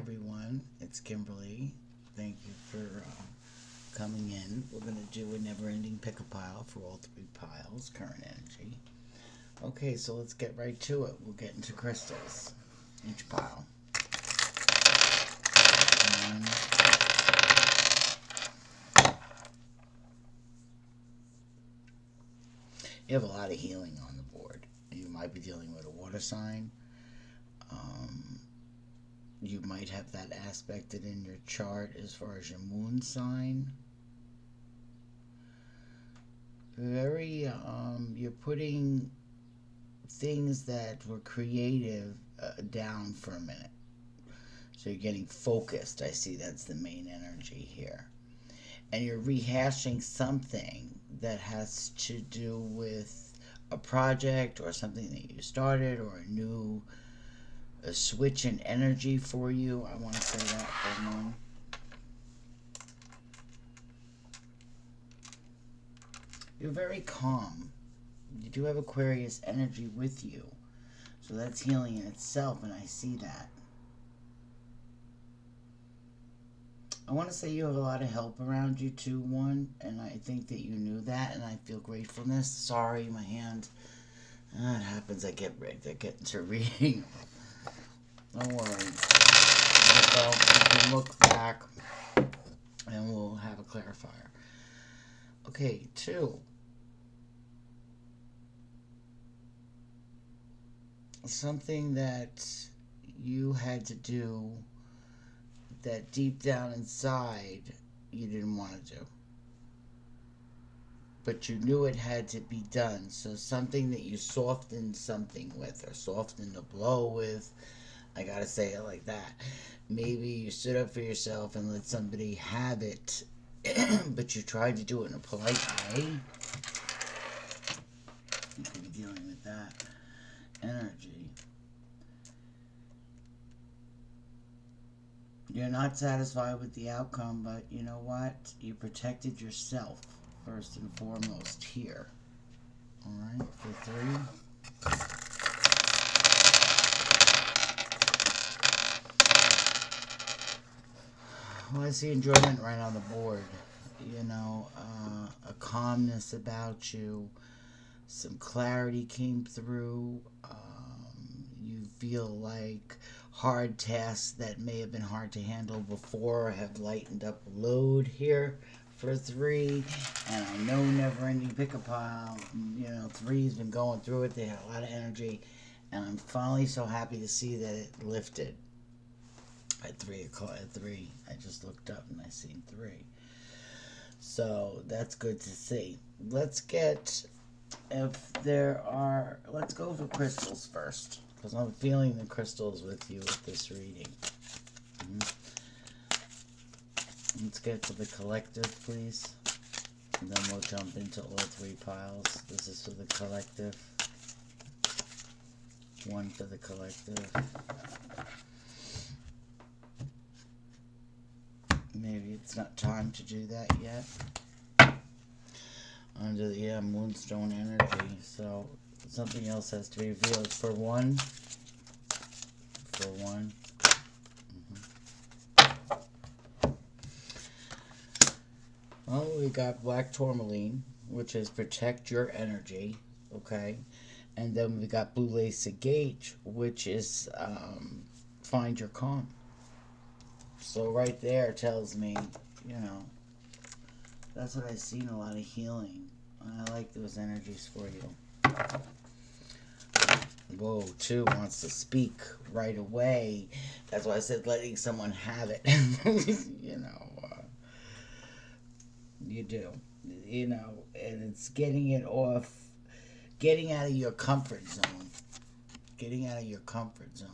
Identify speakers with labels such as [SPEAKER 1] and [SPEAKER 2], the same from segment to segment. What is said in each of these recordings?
[SPEAKER 1] everyone, it's Kimberly. Thank you for coming in. We're going to do a never-ending pick-a-pile for all three piles, current energy. Okay, so let's get right to it. We'll get into crystals. Each pile. One. You have a lot of healing on the board. You might be dealing with a water sign. You might have that aspected in your chart as far as your moon sign. You're putting things that were creative down for a minute. So you're getting focused. I see that's the main energy here. And you're rehashing something that has to do with a project or something that you started or a switch in energy for you. I want to say that for a moment. You're very calm. You do have Aquarius energy with you. So that's healing in itself, and I see that. I want to say you have a lot of help around you too, one, and I think that you knew that, and I feel gratefulness. Sorry, my hand. It happens. I get into reading. Don't worry. So you can look back, and we'll have a clarifier. Okay, 2. Something that you had to do that deep down inside you didn't want to do. But you knew it had to be done. So something that you softened something with, or softened the blow with. I gotta say it like that. Maybe you stood up for yourself and let somebody have it, but you tried to do it in a polite way. You could be dealing with that energy. You're not satisfied with the outcome, but you know what? You protected yourself first and foremost here. Alright, for 3. Well, I see enjoyment right on the board. You know, a calmness about you. Some clarity came through. You feel like hard tasks that may have been hard to handle before have lightened up a load here for 3. And I know never-ending pick-a-pile. You know, 3's been going through it. They had a lot of energy. And I'm finally so happy to see that it lifted. At 3 o'clock, at 3, I just looked up and I seen 3. So that's good to see. Let's go for crystals first, because I'm feeling the crystals with you with this reading. Let's get to the collective, please. And then we'll jump into all 3 piles. This is for the collective. 1 for the collective. Maybe it's not time to do that yet. Under the moonstone energy, so something else has to be revealed. For 1. Well, we got black tourmaline, which is protect your energy, okay? And then we got blue lace agate, which is find your calm. So right there tells me, you know, that's what I've seen, a lot of healing. I like those energies for you. Whoa, 2 wants to speak right away. That's why I said letting someone have it. You know, you do. You know, and it's getting it off, getting out of your comfort zone. Getting out of your comfort zone.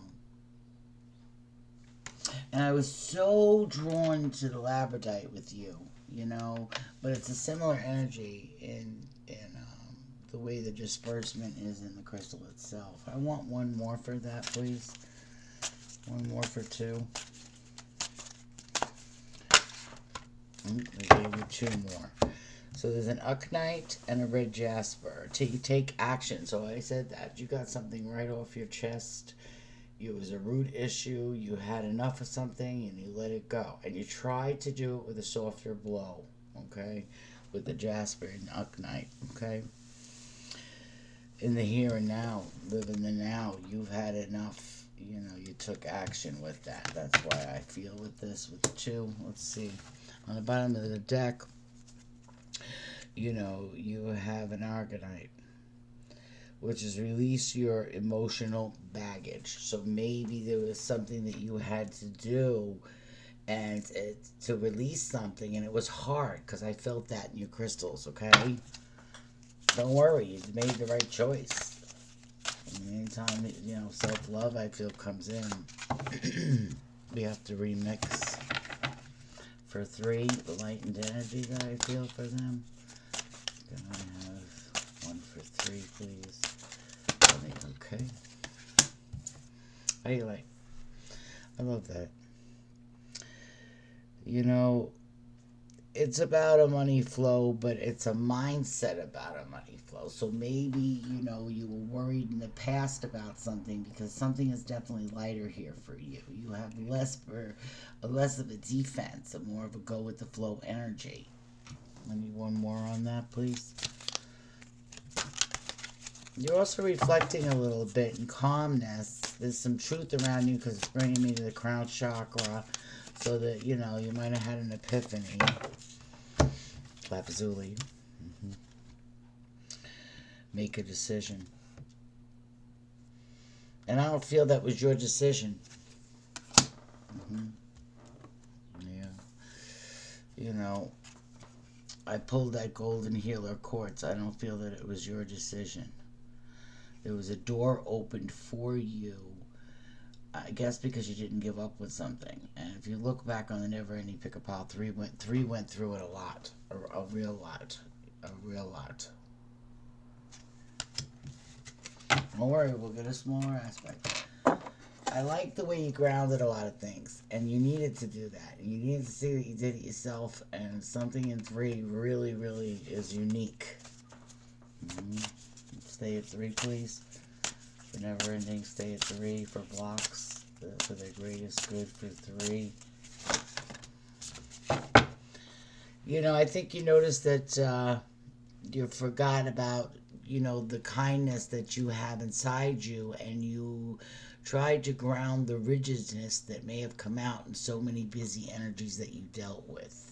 [SPEAKER 1] And I was so drawn to the labradorite with you, you know, but it's a similar energy in the way the disbursement is in the crystal itself. I want 1 more for that, please. 1 more for 2. I gave you 2 more. So there's an Uknite and a red jasper. Take action. So I said that. You got something right off your chest. It was a root issue. You had enough of something and you let it go. And you tried to do it with a softer blow, okay? With the Jasper and Uknite, okay? In the here and now, live in the now. You've had enough. You know, you took action with that. That's why I feel with this, with the two. Let's see. On the bottom of the deck, you know, you have an Argonite, which is release your emotional baggage. So maybe there was something that you had to do and to release something, and it was hard because I felt that in your crystals, okay? Don't worry, you made the right choice. And anytime, you know, self-love, I feel, comes in, we have to remix. For 3, the lightened energy that I feel for them. Can I have 1 for 3, please? Okay. I like. I love that. You know, it's about a money flow, but it's a mindset about a money flow. So maybe, you know, you were worried in the past about something because something is definitely lighter here for you. You have less of a defense and more of a go with the flow energy. I need one more on that, please. You're also reflecting a little bit in calmness. There's some truth around you because it's bringing me to the crown chakra, so that, you know, you might have had an epiphany. Lapazuli. Mm-hmm. Make a decision. And I don't feel that was your decision. Mm-hmm. Yeah. You know, I pulled that golden healer quartz. I don't feel that it was your decision. There was a door opened for you, I guess because you didn't give up with something. And if you look back on the Never Ending Pick-a Pile, 3 went through it a lot. A real lot. A real lot. Don't worry, we'll get a smaller aspect. I like the way you grounded a lot of things, and you needed to do that. You needed to see that you did it yourself, and something in 3 really, really is unique. Mm-hmm. Stay at 3, please. The Never Ending, stay at 3 for blocks. For the greatest good for 3. You know, I think you noticed that you forgot about, you know, the kindness that you have inside you, and you tried to ground the rigidness that may have come out in so many busy energies that you dealt with.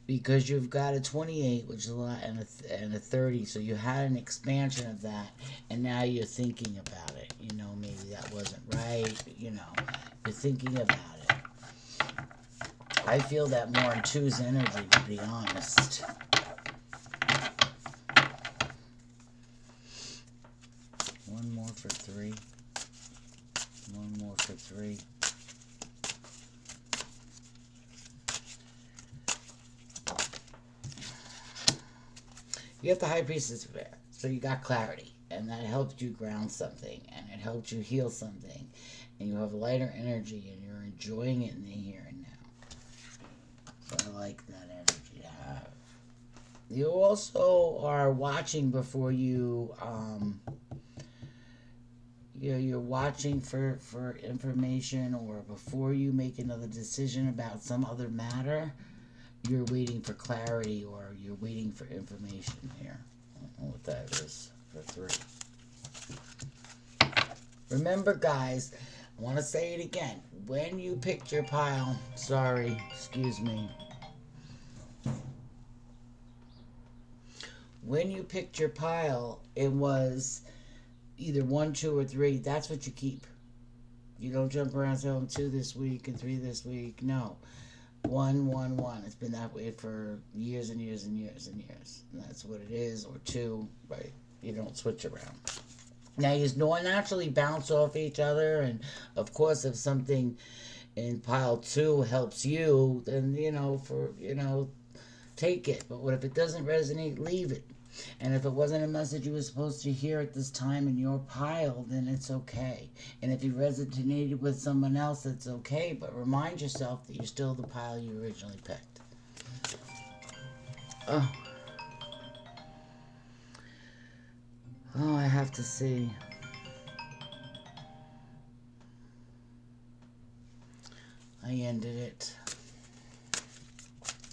[SPEAKER 1] Because you've got a 28, which is a lot, and a 30, so you had an expansion of that, and now you're thinking about it. You know, maybe that wasn't right. You know, you're thinking about it. I feel that more in 2's energy, to be honest. One more for 3. One more for 3. You have the High Priestess there, so you got clarity, and that helped you ground something, and it helped you heal something, and you have lighter energy, and you're enjoying it in the here and now. So I like that energy to have. You also are watching before you, you're watching for information, or before you make another decision about some other matter. You're waiting for clarity, or you're waiting for information here. I don't know what that is for 3. Remember, guys, I want to say it again. When you picked your pile, sorry, excuse me. When you picked your pile, it was either 1, 2, or 3. That's what you keep. You don't jump around saying 2 this week and 3 this week. No. 1, 1, 1. It's been that way for years and years and years and years. And that's what it is. Or 2, right? You don't switch around. Now, you naturally bounce off each other. And, of course, if something in pile 2 helps you, then, take it. But what if it doesn't resonate? Leave it. And if it wasn't a message you were supposed to hear at this time in your pile, then it's okay. And if you resonated with someone else, it's okay. But remind yourself that you're still the pile you originally picked. Oh, I have to see. I ended it.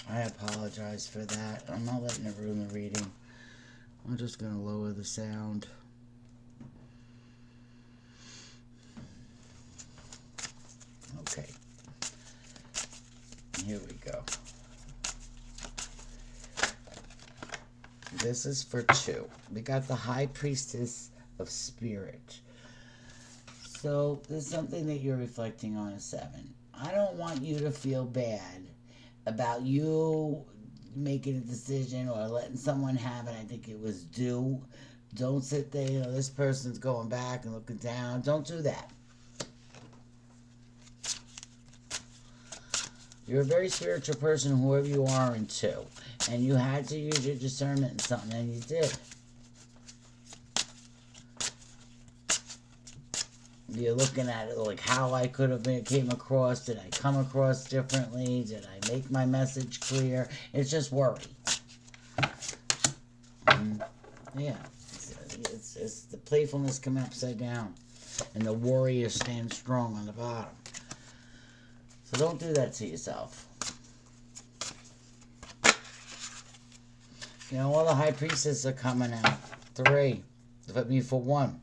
[SPEAKER 1] I apologize for that. I'm not letting it ruin the reading. I'm just going to lower the sound. Okay. Here we go. This is for 2. We got the High Priestess of Spirit. So there's something that you're reflecting on a 7. I don't want you to feel bad about you making a decision or letting someone have it. I think it was due. Don't sit there, you know, this person's going back and looking down. Don't do that. You're a very spiritual person, whoever you are in 2. And you had to use your discernment in something, and you did. You're looking at it like how I could have came across. Did I come across differently? Did I make my message clear? It's just worry. Yeah. It's the playfulness coming upside down. And the warrior stands strong on the bottom. So don't do that to yourself. You know, all the high priestesses are coming out. 3. Put me for 1.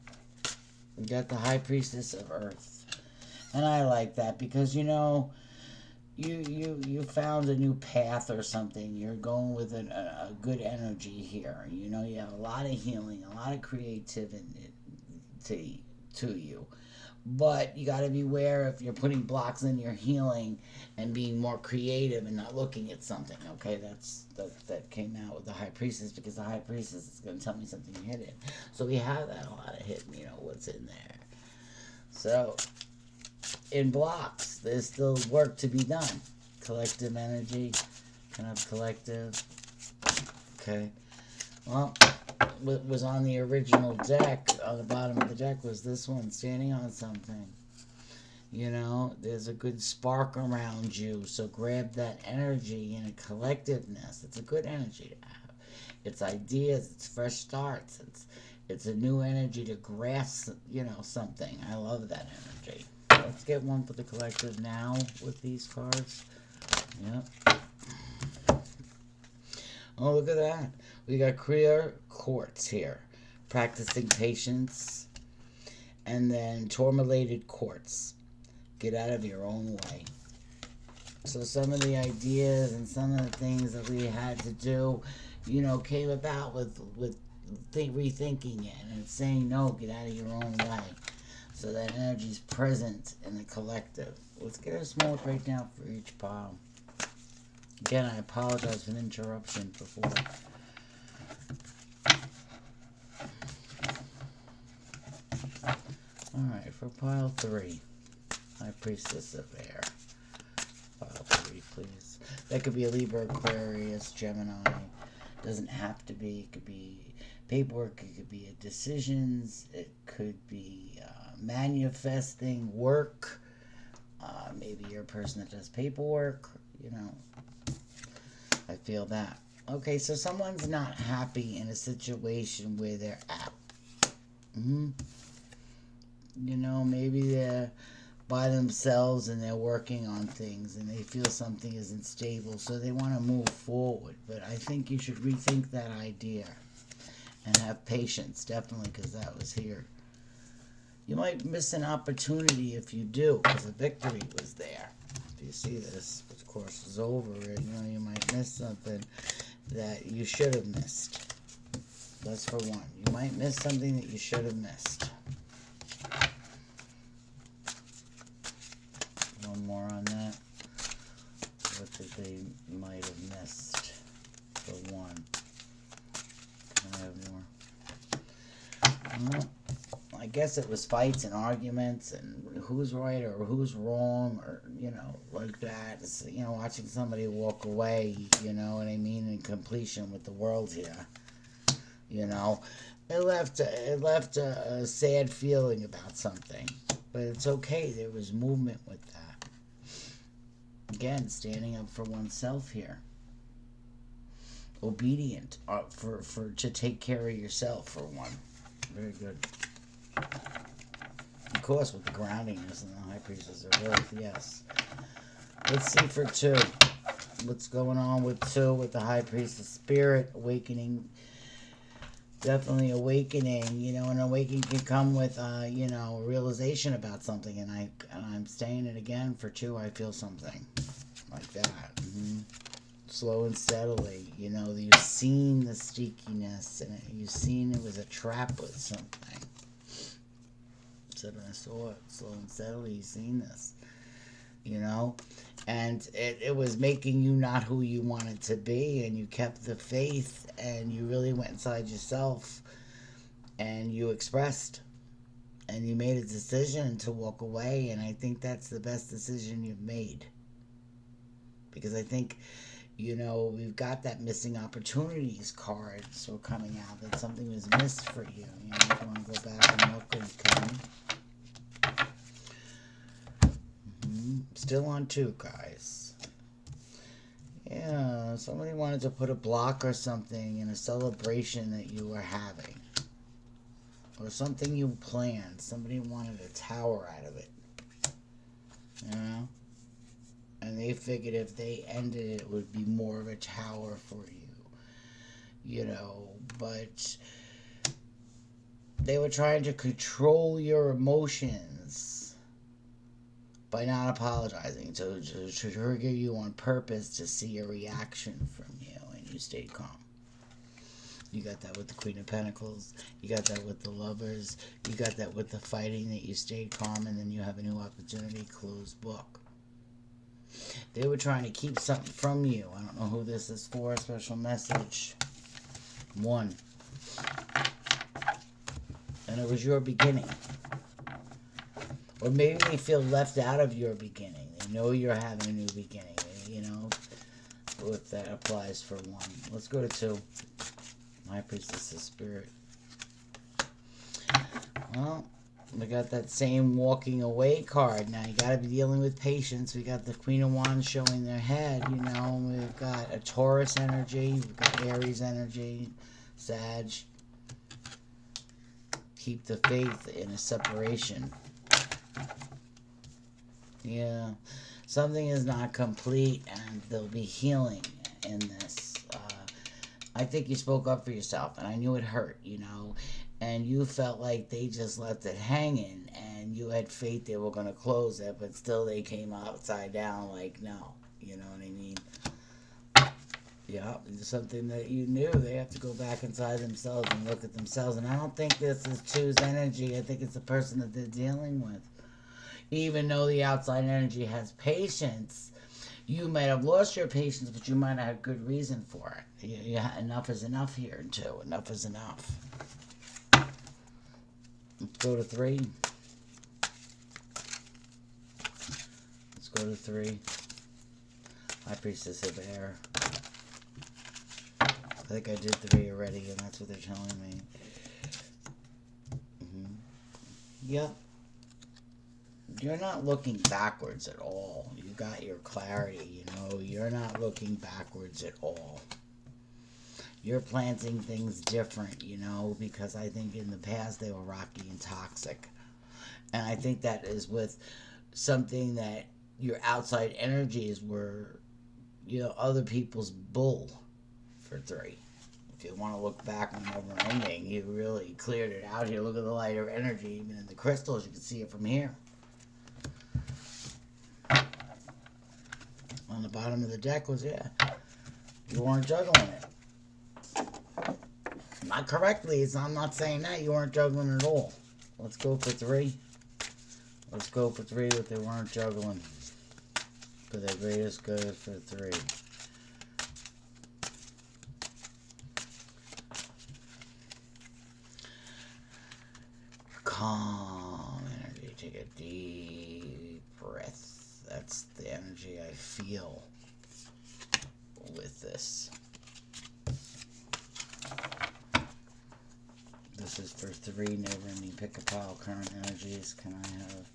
[SPEAKER 1] We got the High Priestess of Earth. And I like that because, you know, you found a new path or something. You're going with a good energy here. You know, you have a lot of healing, a lot of creativity to you. But you got to beware if you're putting blocks in your healing and being more creative and not looking at something. Okay, that came out with the High Priestess, because the High Priestess is going to tell me something hidden. So we have that a lot of hidden, you know, what's in there. So in blocks, there's still work to be done. Collective energy, kind of collective. Okay. Well, what was on the original deck, on the bottom of the deck, was this one, standing on something. You know, there's a good spark around you, so grab that energy and a collectiveness. It's a good energy to have. It's ideas, it's fresh starts, it's a new energy to grasp, you know, something. I love that energy. Let's get one for the collective now with these cards. Yep. Oh, look at that. We got clear quartz here. Practicing patience. And then tourmalated quartz. Get out of your own way. So some of the ideas and some of the things that we had to do, you know, came about with rethinking it and saying, no, get out of your own way. So that energy is present in the collective. Let's get a small breakdown for each pile. Again, I apologize for the interruption before. Alright, for pile 3, High Priestess of Air. Pile 3, please. That could be a Libra, Aquarius, Gemini. Doesn't have to be. It could be paperwork. It could be decisions. It could be manifesting work. Maybe you're a person that does paperwork. You know, I feel that. Okay, so someone's not happy in a situation where they're at. You know, maybe they're by themselves and they're working on things and they feel something isn't stable, so they want to move forward. But I think you should rethink that idea and have patience, definitely, because that was here. You might miss an opportunity if you do, because the victory was there. If you see this, which of course is over, and you know, you might miss something that you should have missed. That's for 1. You might miss something that you should have missed. One more on that. What did they might have missed for 1? Can I have more? Well, I guess it was fights and arguments and who's right or who's wrong, or, you know, like that. It's, you know, watching somebody walk away, you know what I mean, in completion with the world here. You know, it left a sad feeling about something, but it's okay. There was movement with that. Again, standing up for oneself here. Obedient to take care of yourself for 1. Very good. Of course, with the groundingness and the High Priestess of Earth, yes. Let's see for 2. What's going on with 2 with the High Priestess Spirit awakening? Definitely awakening. An awakening can come with a realization about something, and I'm saying it again for 2. I feel something like that. Slow and steadily. You've seen the sneakiness, and you've seen it was a trap with something. So I saw it slow and steadily. You've seen this. And it was making you not who you wanted to be, and you kept the faith, and you really went inside yourself, and you expressed, and you made a decision to walk away, and I think that's the best decision you've made, because I think we've got that missing opportunities card so coming out that something was missed for you. If you want to go back and look, you can. Still on 2, guys. Yeah, somebody wanted to put a block or something in a celebration that you were having. Or something you planned. Somebody wanted a tower out of it. And they figured if they ended it, it would be more of a tower for you. But they were trying to control your emotions by not apologizing, to trigger you on purpose to see a reaction from you, and you stayed calm. You got that with the Queen of Pentacles. You got that with the Lovers. You got that with the fighting, that you stayed calm, and then you have a new opportunity, closed book. They were trying to keep something from you. I don't know who this is for. Special message. 1. And it was your beginning. Or maybe they feel left out of your beginning. They know you're having a new beginning. If that applies for 1. Let's go to 2. High Priestess of Spirit. Well, we got that same walking away card. Now, you got to be dealing with patience. We got the Queen of Wands showing their head, We've got a Taurus energy. We've got Aries energy. Sag. Keep the faith in a separation. Yeah. Something is not complete, and there'll be healing in this. I think you spoke up for yourself, and I knew it hurt, and you felt like they just left it hanging, and you had faith they were going to close it, but still they came upside down like, no. You know what I mean? Yeah, it's something that you knew. They have to go back inside themselves and look at themselves, and I don't think this is 2's energy. I think it's the person that they're dealing with. Even though the outside energy has patience, you might have lost your patience, but you might have had good reason for it. Enough is enough here, too. Enough is enough. Let's go to 3. Let's go to 3. High Priestess of Air. I think I did 3 already, and that's what they're telling me. Yep. You're not looking backwards at all. You got your clarity, You're not looking backwards at all. You're planting things different, because I think in the past they were rocky and toxic. And I think that is with something that your outside energies were, other people's bull for 3. If you want to look back on never ending, you really cleared it out here. Look at the lighter energy, even in the crystals. You can see it from here. On the bottom of the deck was, you weren't juggling it. Not correctly. I'm not saying that. You weren't juggling at all. Let's go for 3. Let's go for 3 that they weren't juggling. For their greatest good for 3. Calm energy. Take a deep breath. That's the energy I feel with this. This is for 3. Never ending pick a pile. Current energies. Can I have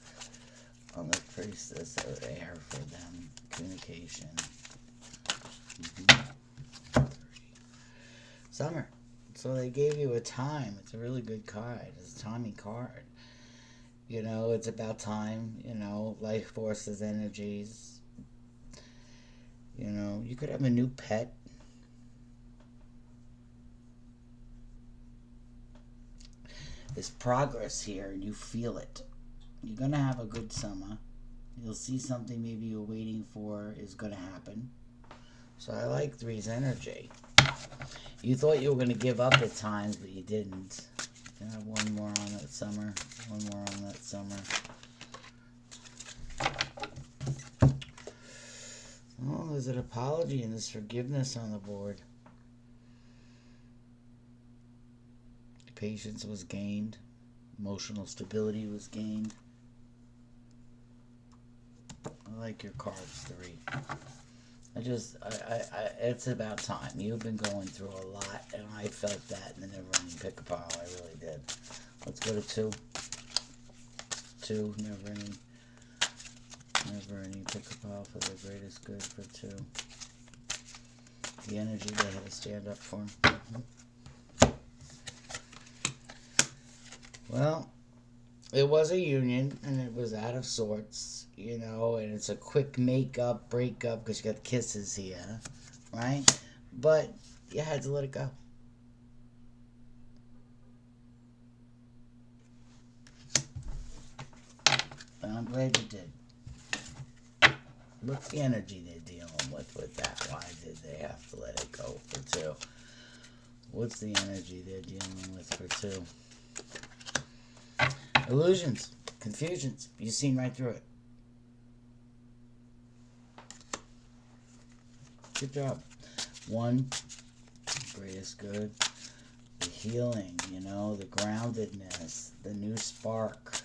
[SPEAKER 1] on the Priestess of Air for them? Communication. 3. Summer. So they gave you a time. It's a really good card. It's a timing card. It's about time. Life forces, energies. You know, you could have a new pet. There's progress here, and you feel it. You're going to have a good summer. You'll see something maybe you're waiting for is going to happen. So I like three's energy. You thought you were going to give up at times, but you didn't. You can have one more on that summer. One more on that summer. Oh, there's an apology and there's forgiveness on the board. Patience was gained. Emotional stability was gained. I like your cards, three. It's about time. You've been going through a lot, and I felt that in the never-ending pick-a-pile. I really did. Let's go to two. Two, never-ending pick-a-pile for the greatest good for two. The energy they had to stand up for. Well, it was a union, and it was out of sorts, you know, and it's a quick make-up, break-up, because you got kisses here, right? But you had to let it go. And I'm glad you did. What's the energy they're dealing with that? Why did they have to let it go for two? What's the energy they're dealing with for two? Illusions, confusions. You've seen right through it. Good job. One, greatest good. The healing, you know, the groundedness, the new spark.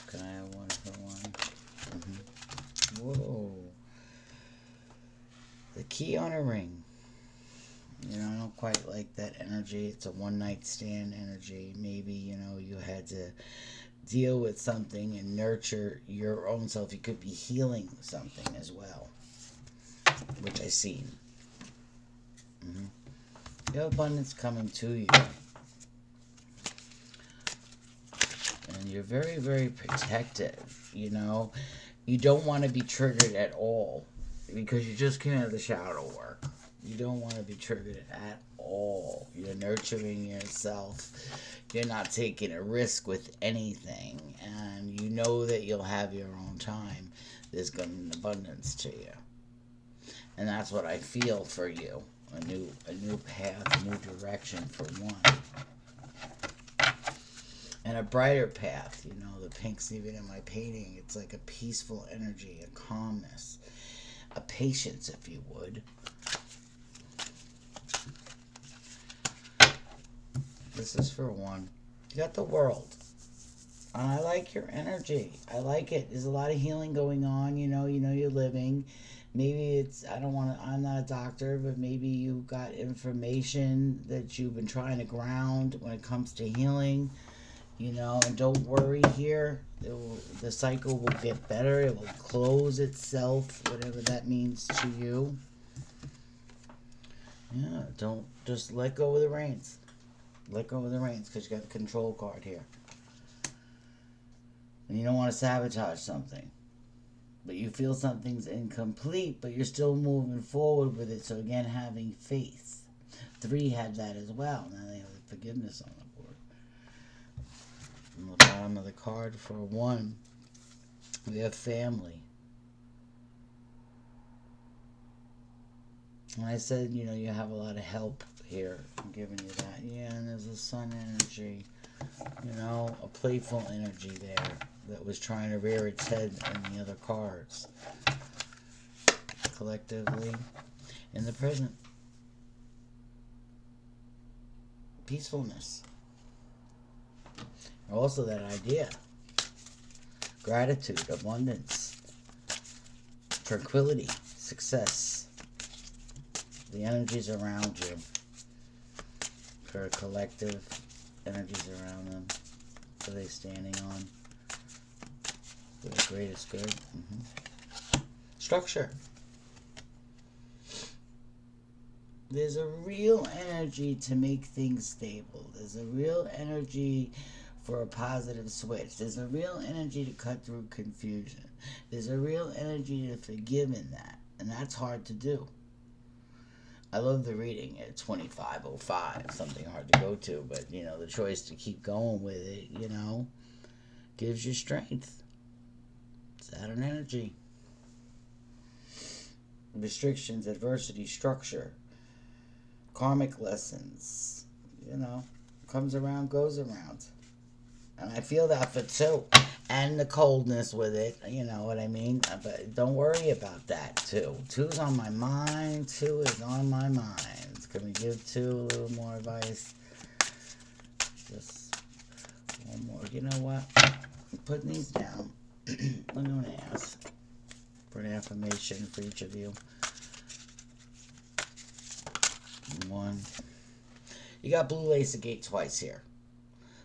[SPEAKER 1] Can I have one for one? Whoa. The key on a ring. You know, I don't quite like that energy. It's a one-night stand energy. Maybe, you know, you had to deal with something and nurture your own self. You could be healing something as well, which I seen. You have abundance coming to you. And you're very, very protective, you know. You don't want to be triggered at all because you just came out of the shadow work. You don't want to be triggered at all. You're nurturing yourself. You're not taking a risk with anything. And you know that you'll have your own time. There's going to be an abundance to you. And that's what I feel for you. A new path, a new direction for one. And a brighter path. You know, the pink's even in my painting. It's like a peaceful energy, a calmness, a patience, if you would. This is for one. You got the world. And I like your energy. I like it. There's a lot of healing going on. You know you're living. Maybe it's, I'm not a doctor, but maybe you got information that you've been trying to ground when it comes to healing. You know, and don't worry here. The cycle will get better. It will close itself, whatever that means to you. Yeah, don't just let go of the reins. Let go of the reins because you got the control card here. And you don't want to sabotage something. But you feel something's incomplete, but you're still moving forward with it. So again, having faith. 3 had that as well. Now they have the forgiveness on the board. On the bottom of the card for 1, we have family. And I said, you know, you have a lot of help here. I'm giving you that. Yeah, and there's a sun energy. You know, a playful energy there that was trying to rear its head in the other cards. Collectively, in the present. Peacefulness. Also that idea. Gratitude, abundance, tranquility, success. The energies around you. For a collective, energies around them. What are they standing on? For the greatest good. Structure. There's a real energy to make things stable. There's a real energy for a positive switch. There's a real energy to cut through confusion. There's a real energy to forgive in that. And that's hard to do. I love the reading at 2505, something hard to go to, but the choice to keep going with it, gives you strength. Saturn energy. Restrictions, adversity, structure, karmic lessons, comes around, goes around. And I feel that for 2. And the coldness with it, you know what I mean? But don't worry about that, 2. 2's on my mind. 2 is on my mind. Can we give 2 a little more advice? Just one more. You know what? I'm putting these down. I'm going to ask for an affirmation for each of you. 1. You got Blue Lace of Gate twice here.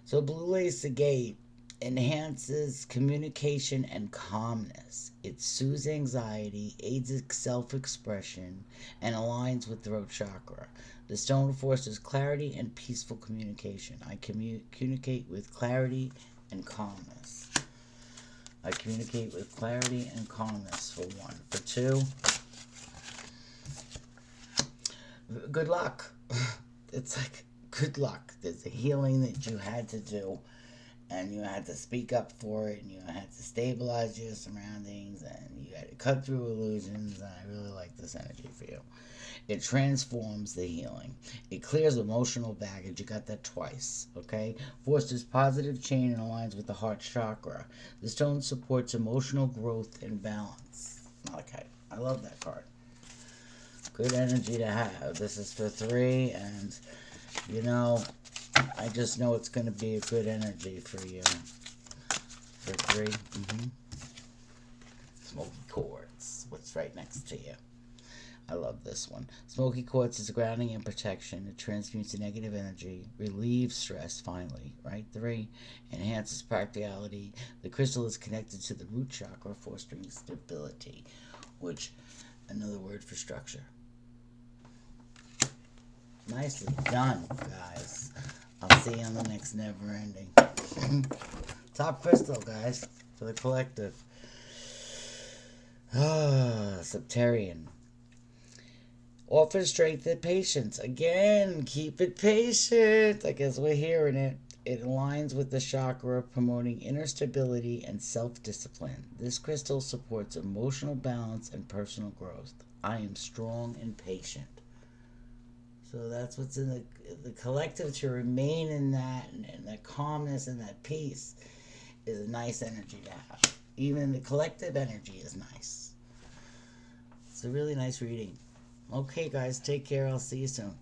[SPEAKER 1] So Blue Lace of Gate enhances communication and calmness. It soothes anxiety, aids self-expression, and aligns with throat chakra. The stone fosters clarity and peaceful communication. I communicate with clarity and calmness. I communicate with clarity and calmness for 1. For 2, good luck. It's like good luck. There's a healing that you had to do, and you had to speak up for it, and you had to stabilize your surroundings, and you had to cut through illusions, and I really like this energy for you. It transforms the healing. It clears emotional baggage. You got that twice, okay? Fosters positive change and aligns with the heart chakra. The stone supports emotional growth and balance. Okay, I love that card. Good energy to have. This is for 3, and I just know it's going to be a good energy for you. For 3. Smoky quartz. What's right next to you? I love this one. Smoky quartz is grounding and protection. It transmutes the negative energy, relieves stress finally, right? 3, enhances practicality. The crystal is connected to the root chakra, fostering stability, which, another word for structure. Nicely done, guys. I'll see you on the next Never Ending. Top crystal, guys, for the collective. Septarian. Offers strength and patience. Again, keep it patient. I guess we're hearing it. It aligns with the chakra, promoting inner stability and self-discipline. This crystal supports emotional balance and personal growth. I am strong and patient. So that's what's in the collective, to remain in that, and that calmness and that peace is a nice energy to have. Even the collective energy is nice. It's a really nice reading. Okay, guys, take care. I'll see you soon.